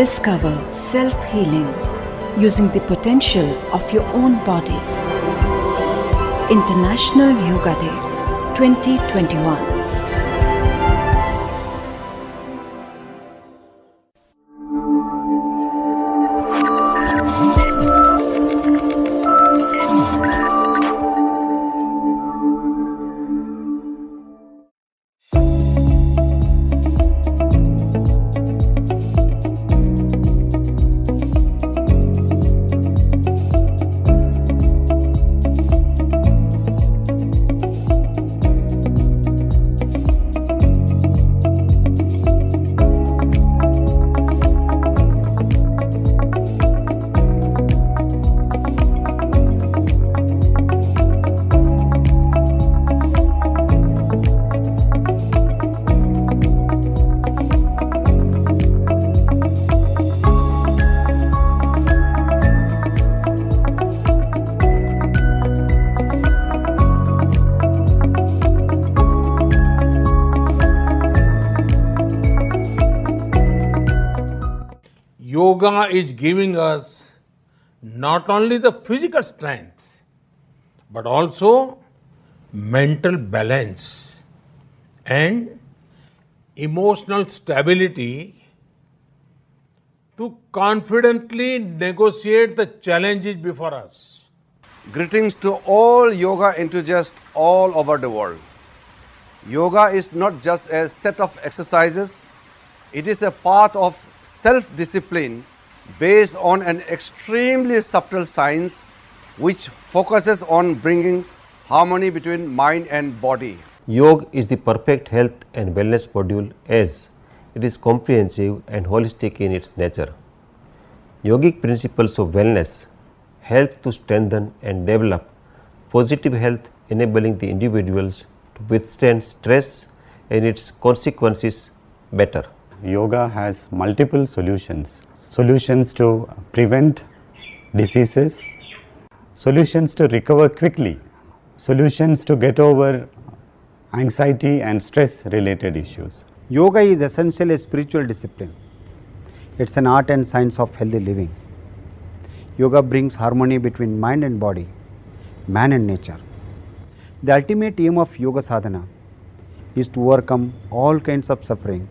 Discover self-healing using the potential of your own body. International Yoga Day 2021. Yoga is giving us not only the physical strength, but also mental balance and emotional stability to confidently negotiate the challenges before us. Greetings to all yoga enthusiasts all over the world. Yoga is not just a set of exercises, it is a path of self-discipline based on an extremely subtle science which focuses on bringing harmony between mind and body. Yoga is the perfect health and wellness module as it is comprehensive and holistic in its nature. Yogic principles of wellness help to strengthen and develop positive health, enabling the individuals to withstand stress and its consequences better. Yoga has multiple solutions. Solutions to prevent diseases, solutions to recover quickly, solutions to get over anxiety and stress related issues. Yoga is essentially a spiritual discipline. It's an art and science of healthy living. Yoga brings harmony between mind and body, man and nature. The ultimate aim of yoga sadhana is to overcome all kinds of suffering,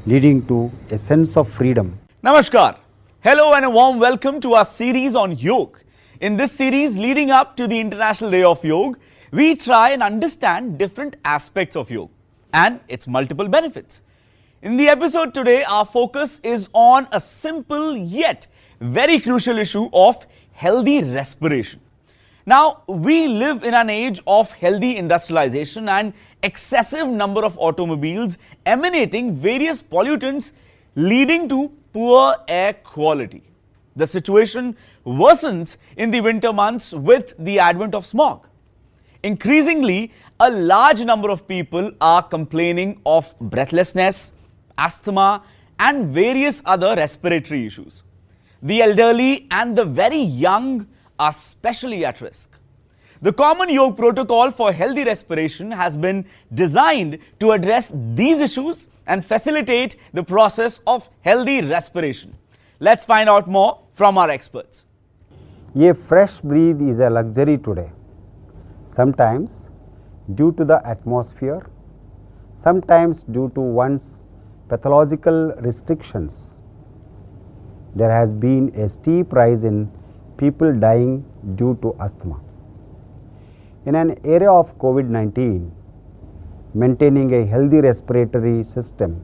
leading to a sense of freedom. Namaskar. Hello and a warm welcome to our series on yoga. In this series leading up to the International Day of Yoga, we try and understand different aspects of yoga and its multiple benefits. In the episode today, our focus is on a simple yet very crucial issue of healthy respiration. Now, we live in an age of healthy industrialization and excessive number of automobiles emanating various pollutants leading to poor air quality. The situation worsens in the winter months with the advent of smog. Increasingly, a large number of people are complaining of breathlessness, asthma, and various other respiratory issues. The elderly and the very young are specially at risk. The common yoga protocol for healthy respiration has been designed to address these issues and facilitate the process of healthy respiration. Let's find out more from our experts. A fresh breath is a luxury today. Sometimes due to the atmosphere, sometimes due to one's pathological restrictions. There has been a steep rise in people dying due to asthma. In an era of COVID-19, maintaining a healthy respiratory system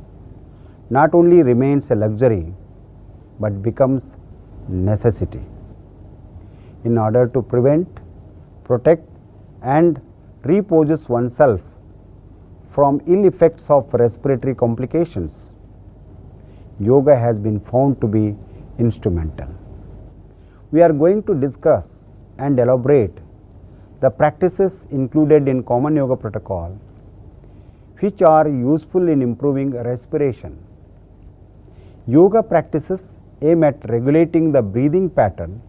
not only remains a luxury but becomes necessity. In order to prevent, protect and repossess oneself from ill effects of respiratory complications, yoga has been found to be instrumental. We are going to discuss and elaborate the practices included in common yoga protocol which are useful in improving respiration. Yoga practices aim at regulating the breathing pattern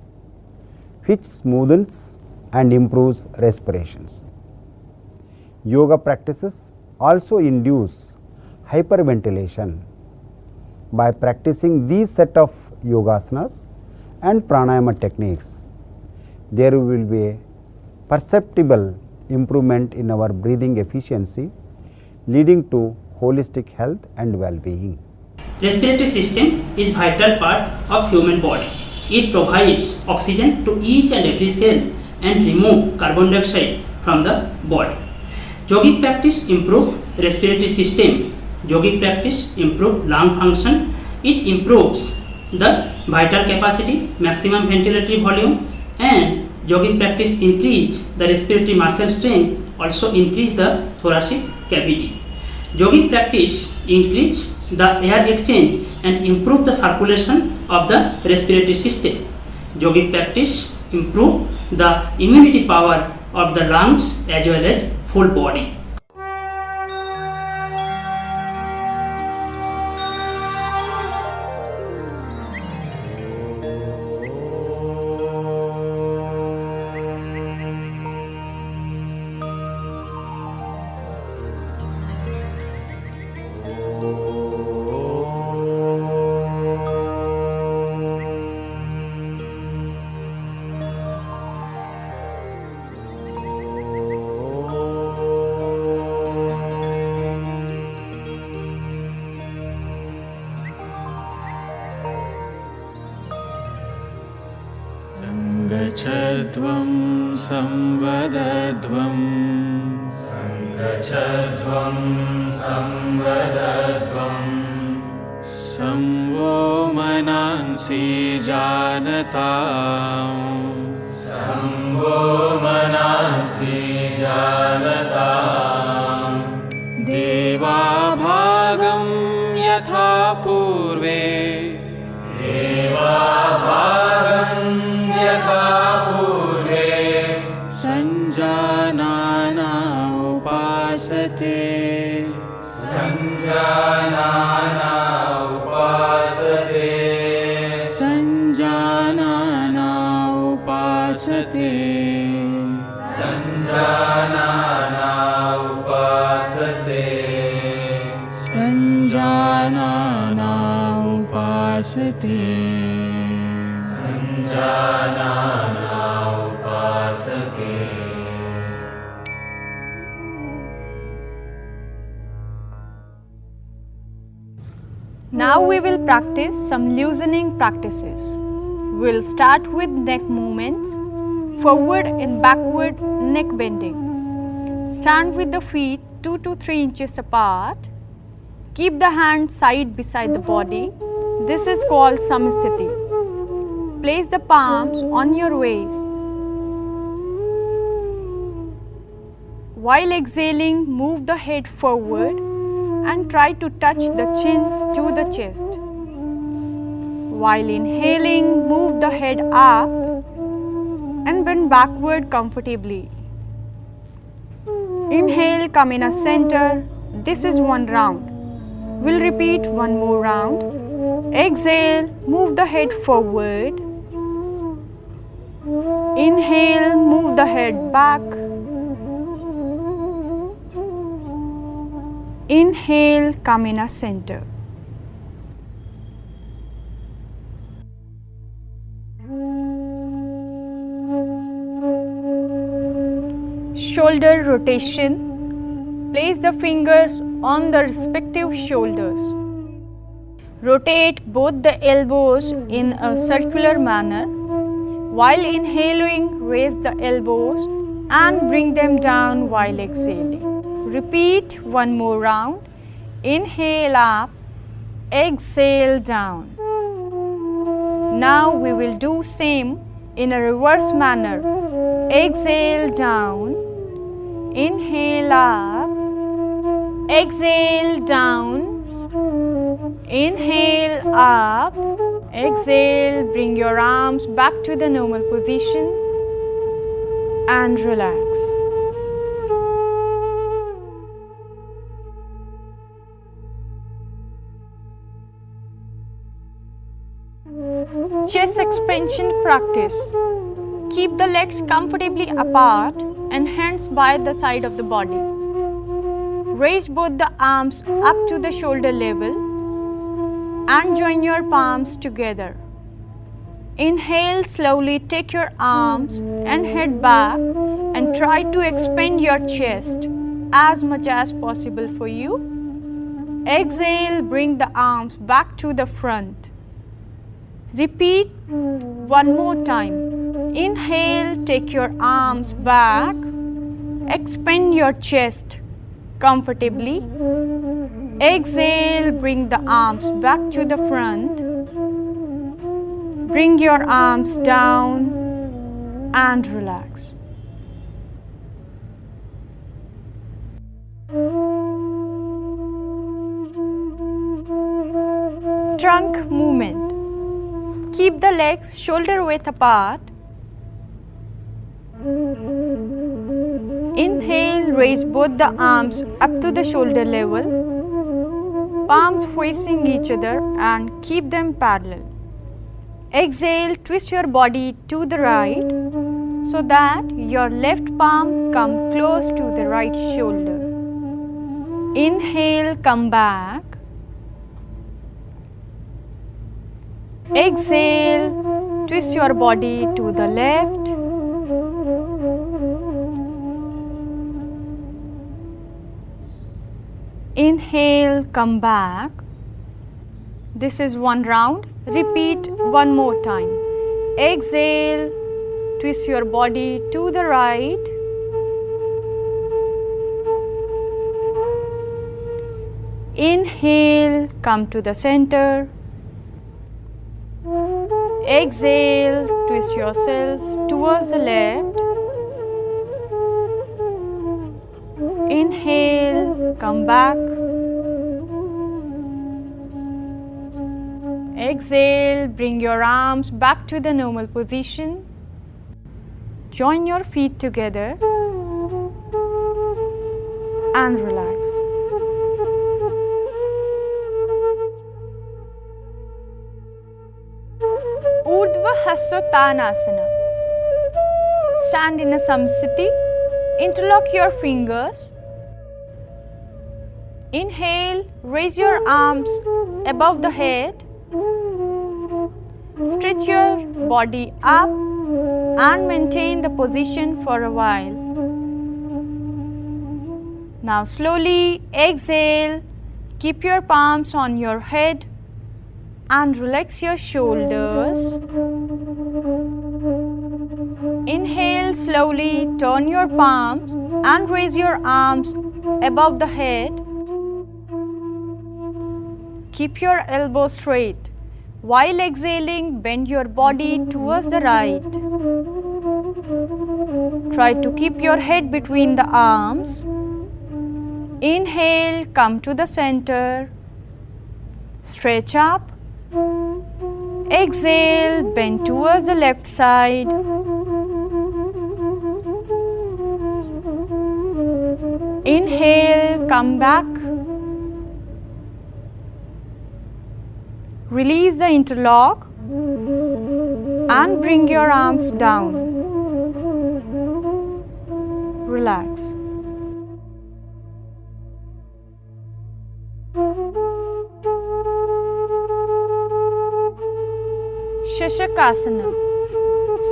which smoothens and improves respirations. Yoga practices also induce hyperventilation by practicing these set of yogasanas and pranayama techniques, there will be a perceptible improvement in our breathing efficiency, leading to holistic health and well-being. Respiratory system is vital part of human body. It provides oxygen to each and every cell and remove carbon dioxide from the body. Yogic practice improve respiratory system. Yogic practice improve lung function. It improves the vital capacity, maximum ventilatory volume, and yogic practice increase the respiratory muscle strength, also increase the thoracic cavity. Yogic practice increase the air exchange and improve the circulation of the respiratory system. Yogic practice improve the immunity power of the lungs as well as full body. सङ्गच्छध्वं संवदध्वं सङ्गच्छध्वं संवदध्वं संवो मनांसि जानतां संवो मनांसि जानतां देवाभागं यथा पूर्वे देवाभागं यथा पूर्वे सञ्जानाना उपासते सञ्जानाना उपासते सञ्जानाना उपासते सञ्जानाना उपासते सञ्जानाना उपासते सञ्जानाना उपासते. Now we will practice some loosening practices. We will start with neck movements, forward and backward neck bending. Stand with the feet 2 to 3 inches apart. Keep the hands side beside the body. This is called Samsthiti. Place the palms on your waist. While exhaling, move the head forward and try to touch the chin to the chest. While inhaling, move the head up and bend backward comfortably. Inhale, come in a center. This is one round. We'll repeat one more round. Exhale, move the head forward. Inhale, move the head back. Inhale, come in a center. Shoulder rotation. Place the fingers on the respective shoulders. Rotate both the elbows in a circular manner. While inhaling, raise the elbows and bring them down while exhaling. Repeat one more round. Inhale up, exhale down. Now we will do same in a reverse manner. Exhale down, inhale up, exhale down, inhale up, exhale, bring your arms back to the normal position and relax. Chest expansion practice. Keep the legs comfortably apart and hands by the side of the body. Raise both the arms up to the shoulder level and join your palms together. Inhale, slowly take your arms and head back and try to expand your chest as much as possible for you. Exhale, bring the arms back to the front. Repeat one more time. Inhale, take your arms back, expand your chest comfortably. Exhale, bring the arms back to the front. Bring your arms down and relax. Trunk movement. Keep the legs shoulder width apart. Inhale, raise both the arms up to the shoulder level, palms facing each other and keep them parallel. Exhale, twist your body to the right so that your left palm comes close to the right shoulder. Inhale, come back. Exhale, twist your body to the left. Inhale, come back. This is one round. Repeat one more time. Exhale, twist your body to the right. Inhale, come to the center. Exhale, twist yourself towards the left. Inhale, come back. Exhale, bring your arms back to the normal position. Join your feet together and relax. Urdhva Hasottanasana. Stand in a samsthiti. Interlock your fingers. Inhale, raise your arms above the head. Stretch your body up and maintain the position for a while. Now slowly exhale, keep your palms on your head and relax your shoulders. Inhale, slowly turn your palms and raise your arms above the head. Keep your elbows straight. While exhaling, bend your body towards the right. Try to keep your head between the arms. Inhale, come to the center. Stretch up. Exhale, bend towards the left side. Inhale, come back. Release the interlock and bring your arms down. Relax. Shashakasana.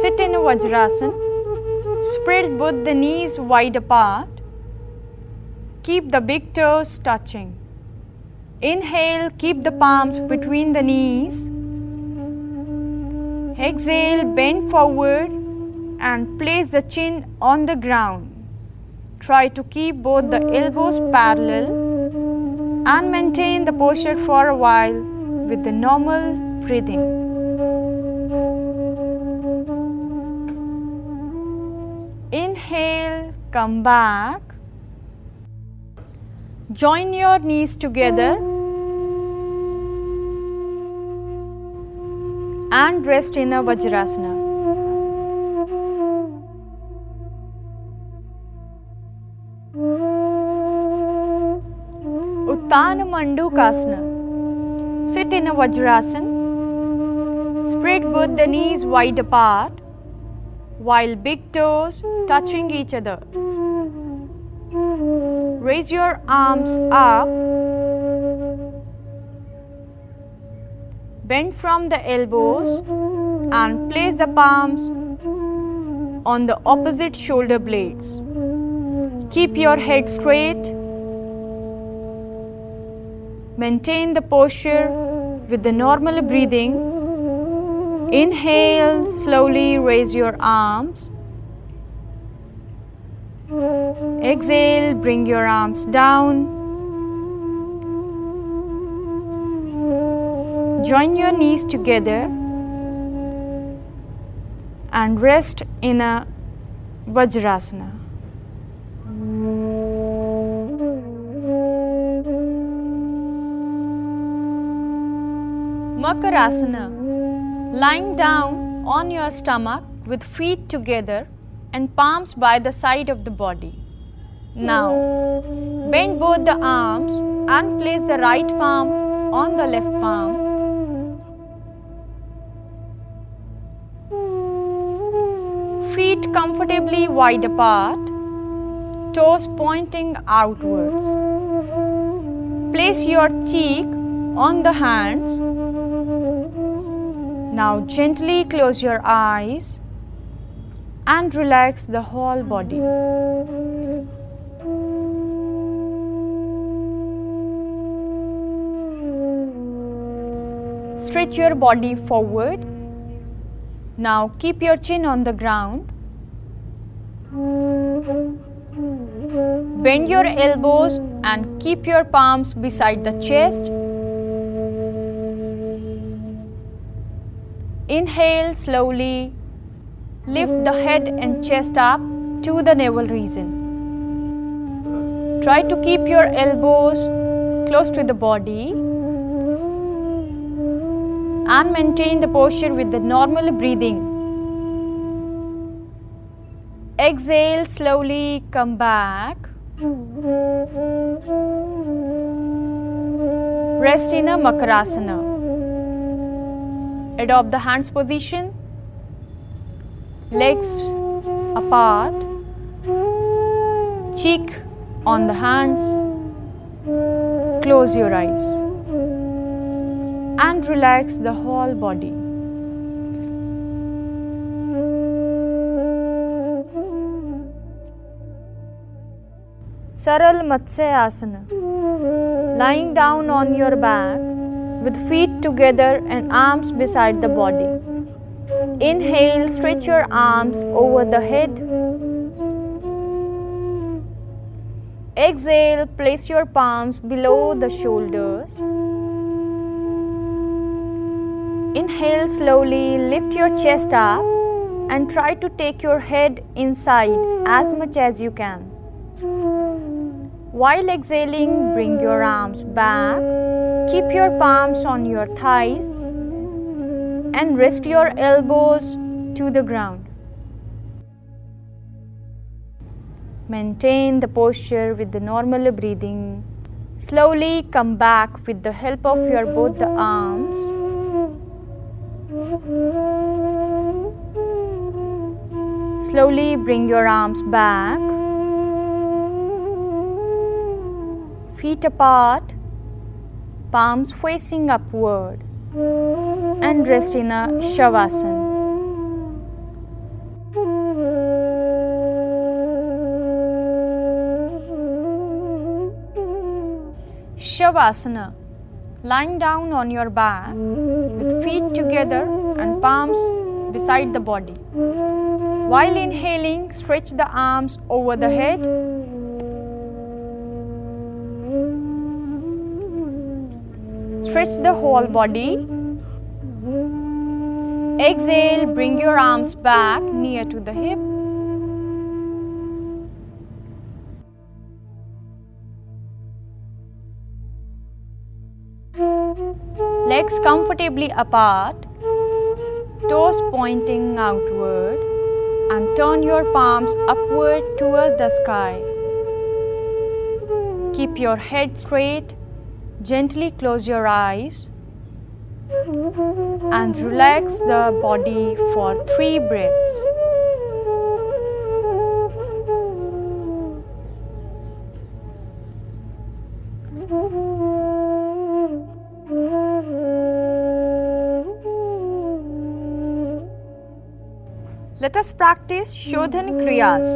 Sit in a Vajrasana. Spread both the knees wide apart. Keep the big toes touching. Inhale, keep the palms between the knees. Exhale, bend forward and place the chin on the ground. Try to keep both the elbows parallel and maintain the posture for a while with the normal breathing. Inhale, come back. Join your knees together and rest in a Vajrasana. Utthana Mandukasana. Sit in a Vajrasana. Spread both the knees wide apart while big toes touching each other. Raise your arms up. Bend from the elbows and place the palms on the opposite shoulder blades. Keep your head straight. Maintain the posture with the normal breathing. Inhale, slowly raise your arms. Exhale, bring your arms down. Join your knees together and rest in a Vajrasana. Makarasana. Lying down on your stomach with feet together and palms by the side of the body. Now, bend both the arms and place the right palm on the left palm. Feet comfortably wide apart, toes pointing outwards. Place your cheek on the hands. Now gently close your eyes and relax the whole body. Stretch your body forward. Now keep your chin on the ground. Bend your elbows and keep your palms beside the chest. Inhale slowly. Lift the head and chest up to the navel region. Try to keep your elbows close to the body and maintain the posture with the normal breathing. Exhale, slowly come back. Rest in a Makarasana. Adopt the hands position. Legs apart. Cheek on the hands. Close your eyes and relax the whole body. Saral Matsya Asana. Lying down on your back with feet together and arms beside the body. Inhale, stretch your arms over the head. Exhale, place your palms below the shoulders. Inhale slowly, lift your chest up and try to take your head inside as much as you can. While exhaling, bring your arms back. Keep your palms on your thighs and rest your elbows to the ground. Maintain the posture with the normal breathing. Slowly come back with the help of your both the arms. Slowly bring your arms back. Feet apart, palms facing upward, and rest in a Shavasana. Shavasana. Lying down on your back with feet together and palms beside the body. While inhaling, stretch the arms over the head. Stretch the whole body. Exhale, bring your arms back near to the hip. Legs comfortably apart, toes pointing outward, and turn your palms upward towards the sky. Keep your head straight. Gently close your eyes and relax the body for 3 breaths. Let us practice Shodhan Kriyas.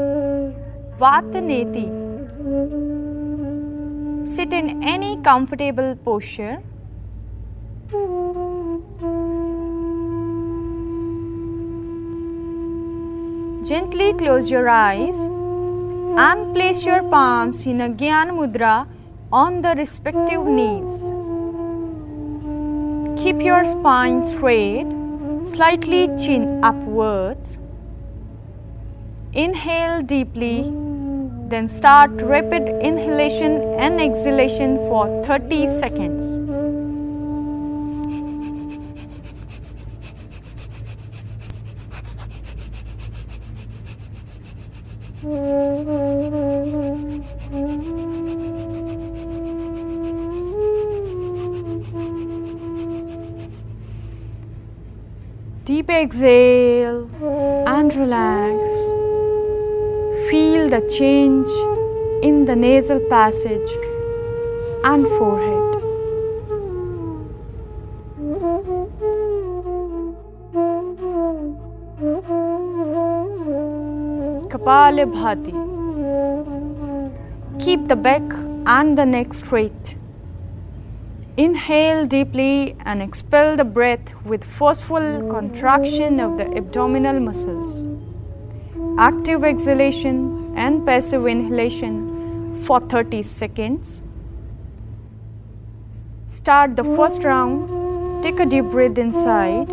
Vataneti. Sit in any comfortable posture. Gently close your eyes and place your palms in a Gyan Mudra on the respective knees. Keep your spine straight, slightly chin upwards. Inhale deeply, then start rapid inhalation and exhalation for 30 seconds. Deep exhale and relax. Feel the change in the nasal passage and forehead. Kapalabhati. Keep the back and the neck straight. Inhale deeply and expel the breath with forceful contraction of the abdominal muscles. Active exhalation and passive inhalation for 30 seconds. Start the first round. Take a deep breath inside.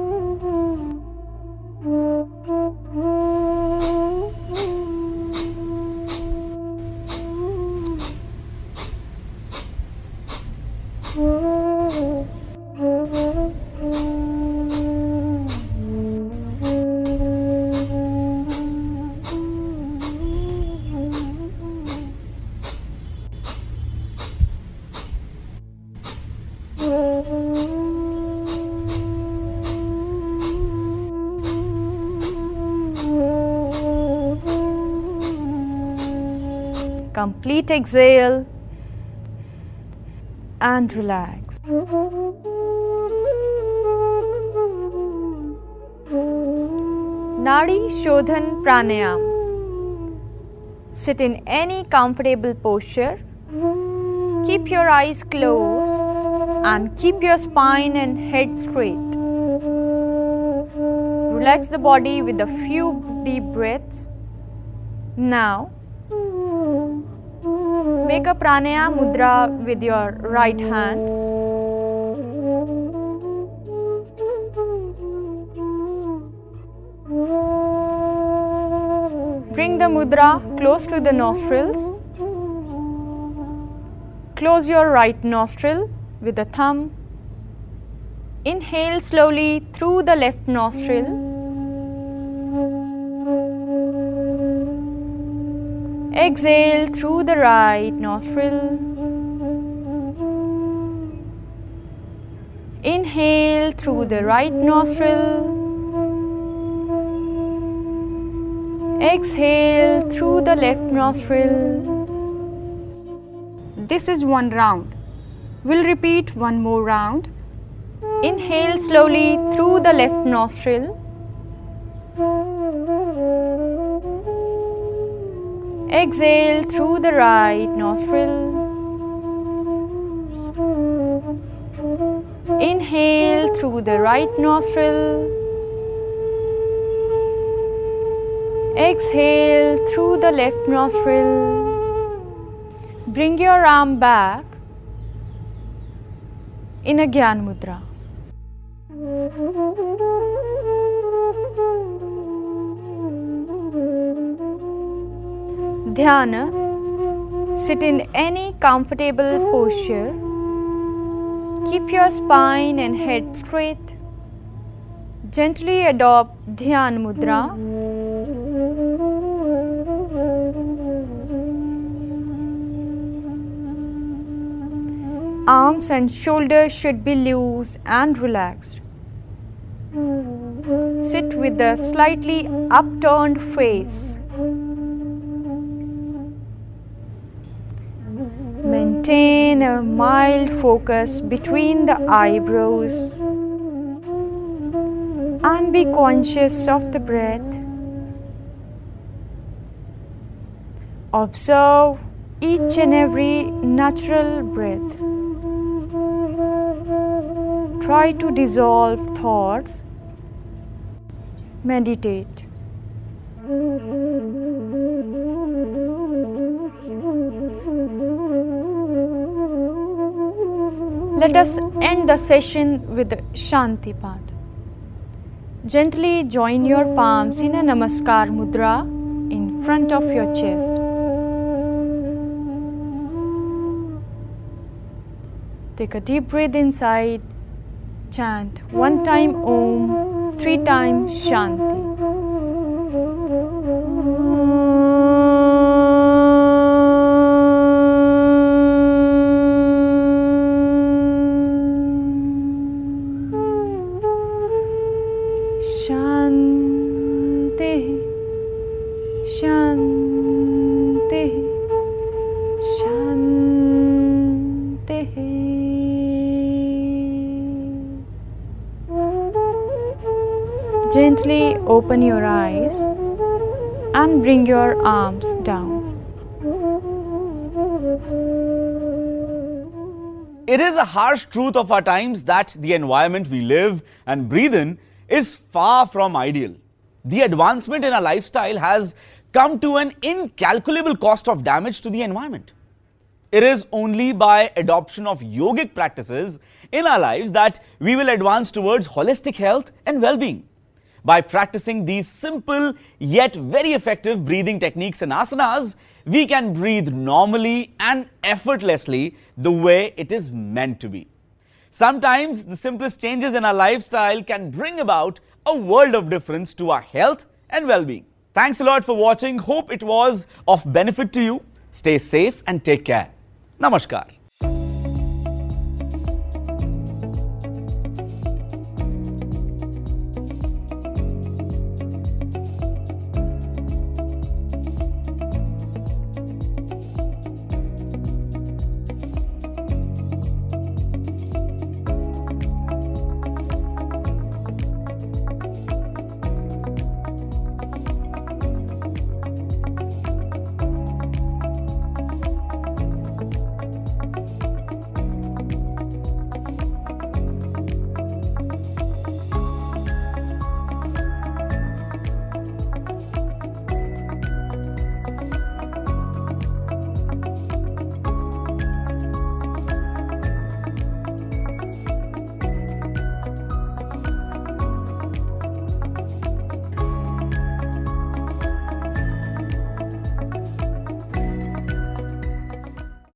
Complete exhale and relax. Nadi Shodhan Pranayam. Sit in any comfortable posture. Keep your eyes closed and keep your spine and head straight. Relax the body with a few deep breaths. Now, make a pranayama mudra with your right hand. Bring the mudra close to the nostrils. Close your right nostril with the thumb. Inhale slowly through the left nostril. Exhale through the right nostril. Inhale through the right nostril. Exhale through the left nostril. This is one round. We'll repeat one more round. Inhale slowly through the left nostril. Exhale through the right nostril. Inhale through the right nostril. Exhale through the left nostril. Bring your arm back in a Gyan Mudra. Dhyana. Sit in any comfortable posture. Keep your spine and head straight. Gently adopt Dhyan Mudra. Arms and shoulders should be loose and relaxed. Sit with a slightly upturned face. Maintain a mild focus between the eyebrows and be conscious of the breath Observe each and every natural breath. Try to dissolve thoughts. Meditate. Let us end the session with Shanti Pad. Gently join your palms in a Namaskar Mudra in front of your chest. Take a deep breath inside. Chant 1 time Om, 3 times Shanti. Shanti, Shanti, Shanti. Gently open your eyes and bring your arms down. It is a harsh truth of our times that the environment we live and breathe in is far from ideal. The advancement in our lifestyle has come to an incalculable cost of damage to the environment. It is only by adoption of yogic practices in our lives that we will advance towards holistic health and well-being. By practicing these simple yet very effective breathing techniques and asanas, we can breathe normally and effortlessly the way it is meant to be. Sometimes the simplest changes in our lifestyle can bring about a world of difference to our health and well-being. Thanks a lot for watching. Hope it was of benefit to you. Stay safe and take care. Namaskar.